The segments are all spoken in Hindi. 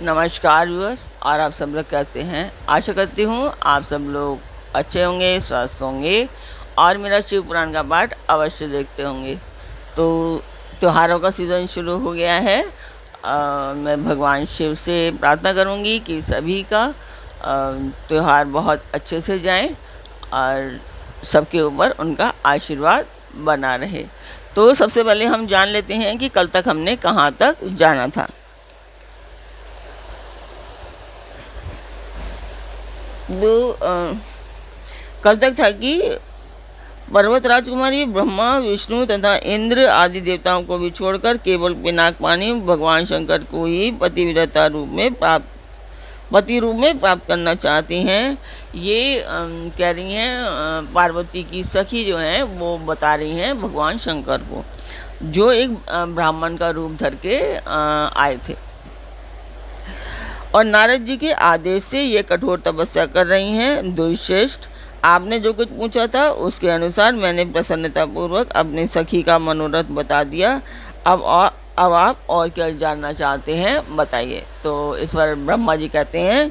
नमस्कार व्यूअर्स, और आप सब लोग कैसे हैं। आशा करती हूँ आप सब लोग अच्छे होंगे, स्वस्थ होंगे और मेरा शिव पुराण का पाठ अवश्य देखते होंगे। तो त्योहारों का सीज़न शुरू हो गया है। मैं भगवान शिव से प्रार्थना करूँगी कि सभी का त्यौहार बहुत अच्छे से जाए और सबके ऊपर उनका आशीर्वाद बना रहे। तो सबसे पहले हम जान लेते हैं कि कल तक हमने कहाँ तक जाना था। कल तक था कि पर्वत राजकुमारी ब्रह्मा, विष्णु तथा इंद्र आदि देवताओं को भी छोड़कर केवल पिनाकपाणी भगवान शंकर को ही पतिव्रता पति रूप में प्राप्त करना चाहती हैं। ये कह रही हैं, पार्वती की सखी जो हैं वो बता रही हैं भगवान शंकर को, जो एक ब्राह्मण का रूप धर के आए थे और नारद जी के आदेश से ये कठोर तपस्या कर रही हैं। द्विश्रेष्ठ, आपने जो कुछ पूछा था उसके अनुसार मैंने प्रसन्नतापूर्वक अपनी सखी का मनोरथ बता दिया। अब आप और क्या जानना चाहते हैं बताइए। तो इस पर ब्रह्मा जी कहते हैं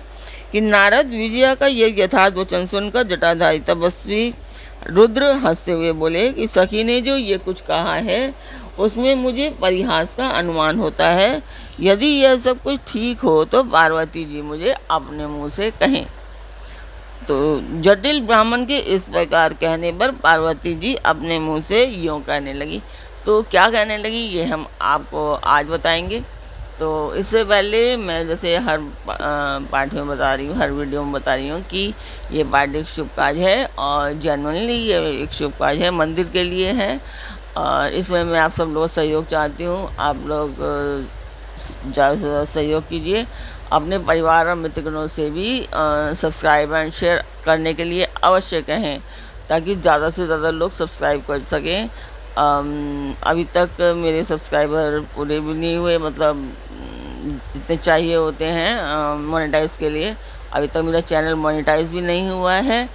कि नारद, विजया का ये यथार्थ वचन सुनकर जटाधारी तपस्वी रुद्र हंसते हुए बोले कि सखी ने जो ये कुछ कहा है उसमें मुझे परिहास का अनुमान होता है। यदि यह सब कुछ ठीक हो तो पार्वती जी मुझे अपने मुंह से कहें। तो जटिल ब्राह्मण के इस प्रकार कहने पर पार्वती जी अपने मुंह से यूँ कहने लगी। तो क्या कहने लगी ये हम आपको आज बताएंगे। तो इससे पहले मैं जैसे हर पाठ में बता रही हूँ, हर वीडियो में बता रही हूँ कि ये पाठ एक शुभ कार्य है और जेन्युइनली ये एक शुभ कार्य है, मंदिर के लिए है। और इसमें मैं आप सब लोग सहयोग चाहती हूँ। आप लोग ज़्यादा से ज़्यादा सहयोग कीजिए। अपने परिवार और मित्रगणों से भी सब्सक्राइब एंड शेयर करने के लिए अवश्य कहें, ताकि ज़्यादा से ज़्यादा लोग सब्सक्राइब कर सकें। अभी तक मेरे सब्सक्राइबर पूरे भी नहीं हुए, मतलब जितने चाहिए होते हैं मोनेटाइज के लिए। अभी तक मेरा चैनल मोनेटाइज भी नहीं हुआ है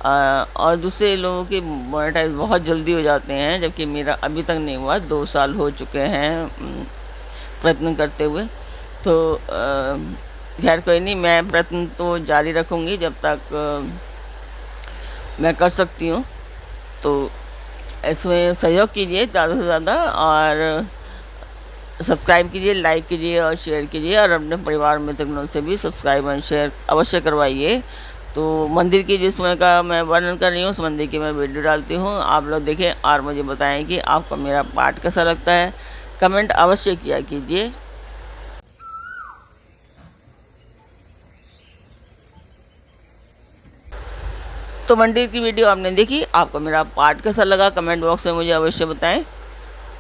और दूसरे लोगों के मोनेटाइज बहुत जल्दी हो जाते हैं, जबकि मेरा अभी तक नहीं हुआ। 2 साल हो चुके हैं प्रयत्न करते हुए। तो खैर कोई नहीं, मैं प्रयत्न तो जारी रखूँगी जब तक मैं कर सकती हूँ। तो इसमें सहयोग कीजिए ज़्यादा से ज़्यादा और सब्सक्राइब कीजिए, लाइक कीजिए और शेयर कीजिए, और अपने परिवार मित्रगणों से भी सब्सक्राइब एंड शेयर अवश्य करवाइए। तो मंदिर की जिसमें का मैं वर्णन कर रही हूँ, उस मंदिर की मैं वीडियो डालती हूँ, आप लोग देखें और मुझे बताएं कि आपको मेरा पाठ कैसा लगता है। कमेंट अवश्य किया कीजिए। तो मंदिर की वीडियो आपने देखी, आपको मेरा पाठ कैसा लगा कमेंट बॉक्स में मुझे अवश्य बताएं।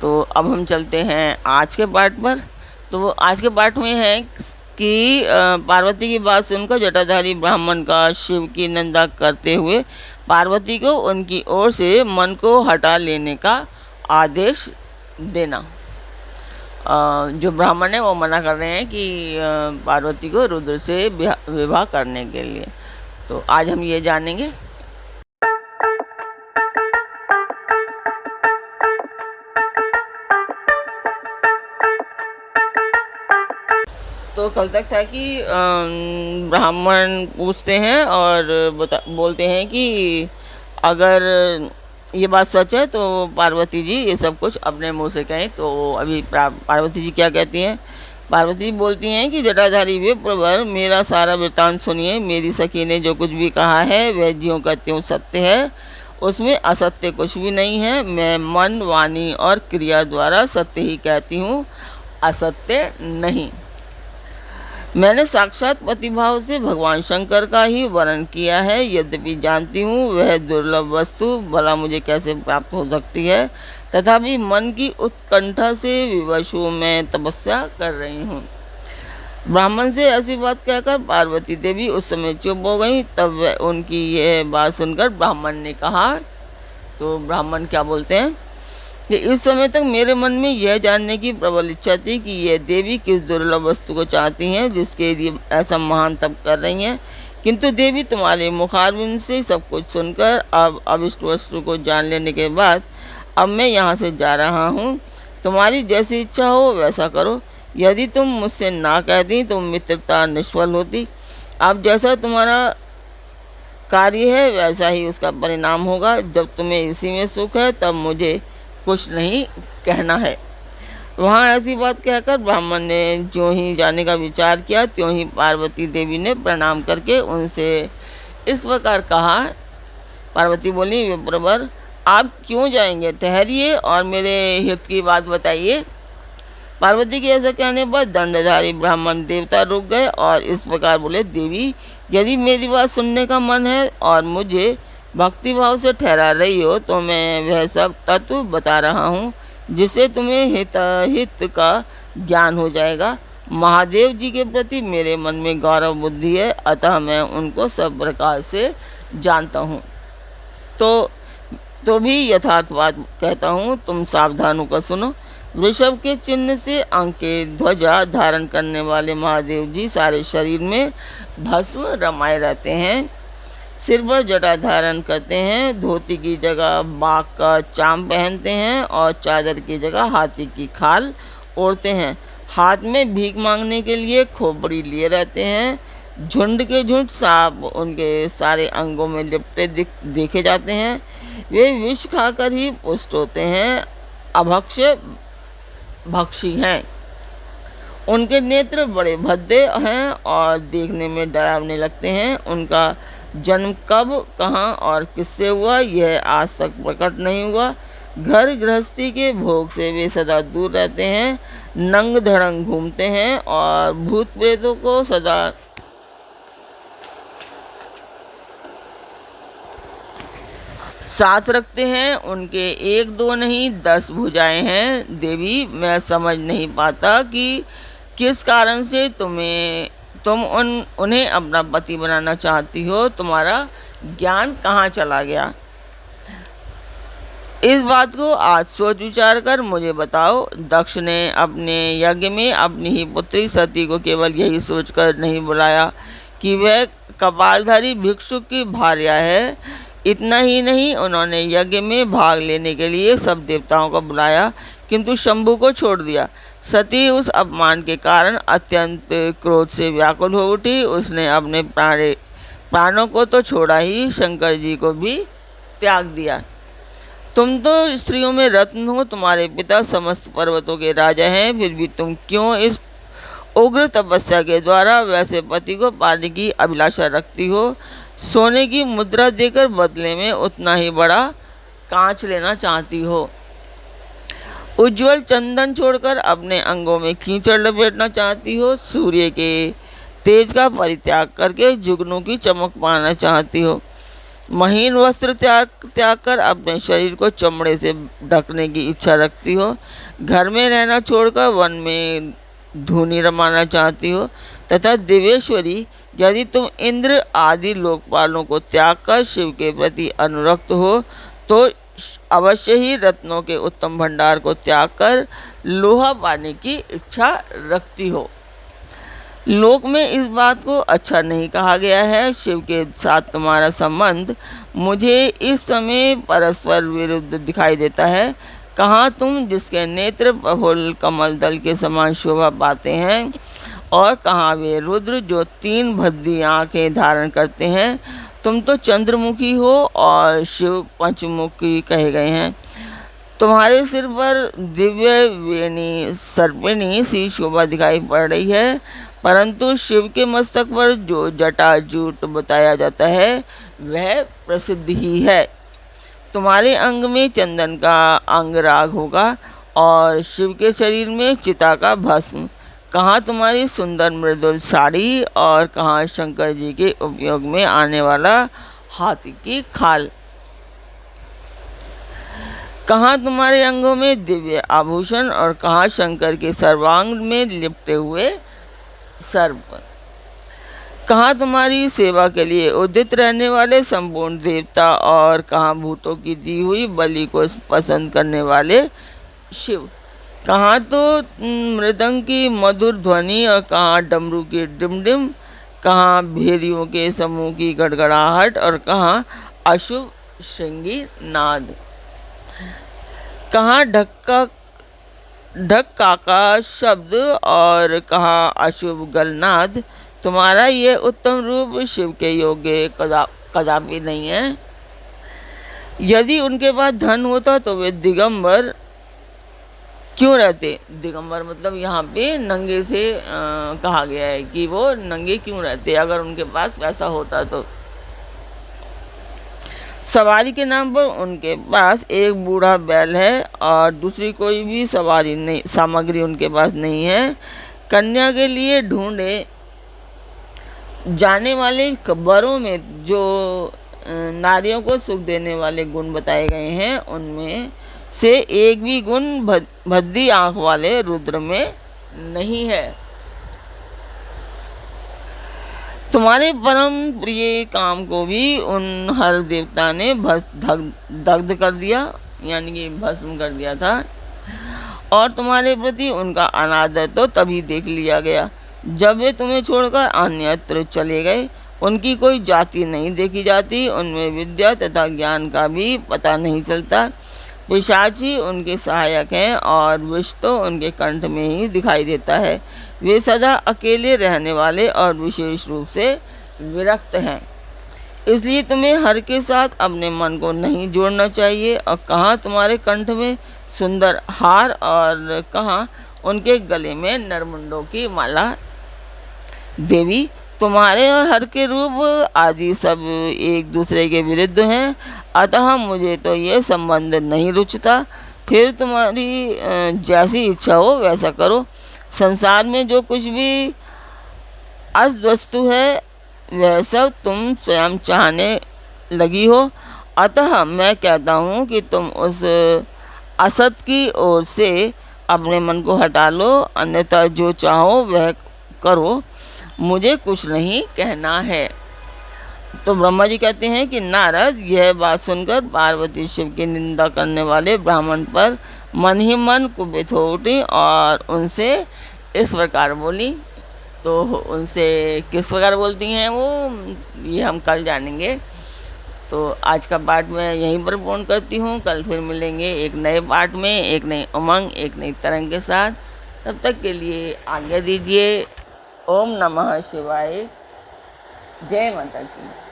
तो अब हम चलते हैं आज के पाठ पर। तो आज के पाठ में है कि पार्वती की बात सुनकर जटाधारी ब्राह्मण का शिव की निंदा करते हुए पार्वती को उनकी ओर से मन को हटा लेने का आदेश देना। जो ब्राह्मण है वो मना कर रहे हैं कि पार्वती को रुद्र से विवाह करने के लिए। तो आज हम ये जानेंगे। तो कल तक था कि ब्राह्मण पूछते हैं और बोलते हैं कि अगर ये बात सच है तो पार्वती जी ये सब कुछ अपने मुंह से कहें। तो अभी पार्वती जी क्या कहती हैं। पार्वती जी बोलती हैं कि जटाधारी विप्रवर, मेरा सारा वृत्तांत सुनिए। मेरी सखी ने जो कुछ भी कहा है वह ज्यों का त्यों सत्य है, उसमें असत्य कुछ भी नहीं है। मैं मन, वाणी और क्रिया द्वारा सत्य ही कहती हूँ, असत्य नहीं। मैंने साक्षात प्रतिभाव से भगवान शंकर का ही वर्णन किया है। यद्यपि जानती हूँ वह दुर्लभ वस्तु भला मुझे कैसे प्राप्त हो सकती है, तथापि मन की उत्कंठा से विवश हूँ मैं तपस्या कर रही हूँ। ब्राह्मण से ऐसी बात कहकर पार्वती देवी उस समय चुप हो गई। तब उनकी यह बात सुनकर ब्राह्मण ने कहा, तो ब्राह्मण क्या बोलते हैं कि इस समय तक मेरे मन में यह जानने की प्रबल इच्छा थी कि यह देवी किस दुर्लभ वस्तु को चाहती हैं जिसके लिए ऐसा महान तप कर रही हैं। किंतु देवी, तुम्हारे मुखारबिंद से सब कुछ सुनकर अब अविष्ट वस्तु को जान लेने के बाद अब मैं यहाँ से जा रहा हूँ। तुम्हारी जैसी इच्छा हो वैसा करो। यदि तुम मुझसे ना कहती तो मित्रता निष्फल होती। अब जैसा तुम्हारा कार्य है वैसा ही उसका परिणाम होगा। जब तुम्हें इसी में सुख है तब मुझे कुछ नहीं कहना है। वहाँ ऐसी बात कहकर ब्राह्मण ने ज्यों ही जाने का विचार किया त्यों ही पार्वती देवी ने प्रणाम करके उनसे इस प्रकार कहा। पार्वती बोली, विप्रवर आप क्यों जाएंगे, ठहरिए और मेरे हित की बात बताइए। पार्वती के ऐसा कहने पर दंडधारी ब्राह्मण देवता रुक गए और इस प्रकार बोले, देवी यदि मेरी बात सुनने का मन है और मुझे भक्ति भाव से ठहरा रही हो तो मैं वह सब तत्व बता रहा हूँ जिससे तुम्हें हित का ज्ञान हो जाएगा। महादेव जी के प्रति मेरे मन में गौरव बुद्धि है, अतः मैं उनको सब प्रकार से जानता हूँ। तो भी यथार्थ बात कहता हूँ, तुम सावधान होकर सुनो। वृषभ के चिन्ह से अंकित ध्वजा धारण करने वाले महादेव जी सारे शरीर में भस्म रमाए रहते हैं, सिर पर जटा धारण करते हैं, धोती की जगह बाघ का चाम पहनते हैं और चादर की जगह हाथी की खाल ओढ़ते हैं। हाथ में भीख मांगने के लिए खोपड़ी लिए रहते हैं। झुंड के झुंड सांप उनके सारे अंगों में लिपटे देखे जाते हैं। वे विष खाकर ही पुष्ट होते हैं, अभक्ष्य भक्षी हैं। उनके नेत्र बड़े भद्दे हैं और देखने में डरावने लगते हैं। उनका जन्म कब, कहाँ और किससे हुआ यह आज तक प्रकट नहीं हुआ। घर गृहस्थी के भोग से वे सदा दूर रहते हैं, नंग धड़ंग घूमते हैं और भूत प्रेतों को सदा साथ रखते हैं। उनके एक दो नहीं 10 भुजाएं हैं। देवी मैं समझ नहीं पाता कि किस कारण से तुम उन्हें अपना पति बनाना चाहती हो। तुम्हारा ज्ञान कहाँ चला गया? इस बात को आज सोच विचार कर मुझे बताओ। दक्ष ने अपने यज्ञ में अपनी ही पुत्री सती को केवल यही सोचकर नहीं बुलाया कि वह कपालधारी भिक्षुक की भार्या है। इतना ही नहीं, उन्होंने यज्ञ में भाग लेने के लिए सब देवताओं को बुलाया किंतु शंभु को छोड़ दिया। सती उस अपमान के कारण अत्यंत क्रोध से व्याकुल हो उठी। उसने अपने प्राणों को तो छोड़ा ही, शंकर जी को भी त्याग दिया। तुम तो स्त्रियों में रत्न हो, तुम्हारे पिता समस्त पर्वतों के राजा हैं, फिर भी तुम क्यों इस उग्र तपस्या के द्वारा वैसे पति को पाने की अभिलाषा रखती हो? सोने की मुद्रा देकर बदले में उतना ही बड़ा कांच लेना चाहती हो। उज्जवल चंदन छोड़कर अपने अंगों में कीचड़ लपेटना चाहती हो। सूर्य के तेज का परित्याग करके जुगनू की चमक पाना चाहती हो। महीन वस्त्र त्याग कर अपने शरीर को चमड़े से ढकने की इच्छा रखती हो। घर में रहना छोड़कर वन में धूनी रमाना चाहती हो। तथा देवेश्वरी, यदि तुम इंद्र आदि लोकपालों को त्याग कर शिव के प्रति अनुरक्त हो तो अवश्य ही रत्नों के उत्तम भंडार को त्याग कर लोहा पाने की इच्छा रखती हो। लोक में इस बात को अच्छा नहीं कहा गया है। शिव के साथ तुम्हारा संबंध मुझे इस समय परस्पर विरुद्ध दिखाई देता है। कहाँ तुम जिसके नेत्र प्रफुल्ल कमल दल के समान शोभा पाते हैं और कहाँ वे रुद्र जो 3 भद्दी आँखें धारण करते हैं। तुम तो चंद्रमुखी हो और शिव पंचमुखी कहे गए हैं। तुम्हारे सिर पर दिव्य वेणी सर्पिणी सी शोभा दिखाई पड़ रही है, परंतु शिव के मस्तक पर जो जटाजूट बताया जाता है वह प्रसिद्ध ही है। तुम्हारे अंग में चंदन का अंगराग होगा और शिव के शरीर में चिता का भस्म। कहाँ तुम्हारी सुंदर मृदुल साड़ी और कहाँ शंकर जी के उपयोग में आने वाला हाथी की खाल। कहाँ तुम्हारे अंगों में दिव्य आभूषण और कहाँ शंकर के सर्वांग में लिपटे हुए सर्प। कहाँ तुम्हारी सेवा के लिए उदित रहने वाले संपूर्ण देवता और कहाँ भूतों की दी हुई बलि को पसंद करने वाले शिव। कहाँ तो मृदंग की मधुर ध्वनि और कहाँ डमरू की डिमडिम। कहाँ भेरियों के समूह की गड़गड़ाहट और कहाँ अशुभ श्रृंगी नाद। कहाँ ढक्का का शब्द और कहा अशुभ गलनाद। तुम्हारा ये उत्तम रूप शिव के योग्य कदापि नहीं है। यदि उनके पास धन होता तो वे दिगंबर क्यों रहते। दिगंबर मतलब यहाँ पे नंगे से कहा गया है कि वो नंगे क्यों रहते अगर उनके पास पैसा होता तो। सवारी के नाम पर उनके पास एक बूढ़ा बैल है और दूसरी कोई भी सवारी नहीं सामग्री उनके पास नहीं है। कन्या के लिए ढूंढे जाने वाले खबरों में जो नारियों को सुख देने वाले गुण बताए गए हैं उनमें से एक भी गुण भद्दी आंख वाले रुद्र में नहीं है। तुम्हारे परम प्रिय काम को भी उन हर देवता ने दग्ध कर दिया, यानी कि भस्म कर दिया था। और तुम्हारे प्रति उनका अनादर तो तभी देख लिया गया जब वे तुम्हें छोड़कर अन्यत्र चले गए। उनकी कोई जाति नहीं देखी जाती, उनमें विद्या तथा ज्ञान का भी पता नहीं चलता। पिशाची उनके सहायक हैं और विष तो उनके कंठ में ही दिखाई देता है। वे सदा अकेले रहने वाले और विशेष रूप से विरक्त हैं। इसलिए तुम्हें हर के साथ अपने मन को नहीं जोड़ना चाहिए। और कहाँ तुम्हारे कंठ में सुंदर हार और कहाँ उनके गले में नरमुंडों की माला। देवी, तुम्हारे और हर के रूप आदि सब एक दूसरे के विरुद्ध हैं, अतः मुझे तो ये संबंध नहीं रुचता। फिर तुम्हारी जैसी इच्छा हो वैसा करो। संसार में जो कुछ भी असत वस्तु है वह सब तुम स्वयं चाहने लगी हो, अतः मैं कहता हूँ कि तुम उस असत की ओर से अपने मन को हटा लो, अन्यथा जो चाहो वह करो, मुझे कुछ नहीं कहना है। तो ब्रह्मा जी कहते हैं कि नारद, यह बात सुनकर पार्वती शिव की निंदा करने वाले ब्राह्मण पर मन ही मन कुपित हो उठी और उनसे इस प्रकार बोली। तो उनसे किस प्रकार बोलती हैं वो, ये हम कल जानेंगे। तो आज का पाठ मैं यहीं पर पूर्ण करती हूँ। कल फिर मिलेंगे एक नए पाठ में, एक नई उमंग, एक नई तरंग के साथ। तब तक के लिए आज्ञा दीजिए। ओम नमः शिवाय। जय माता की।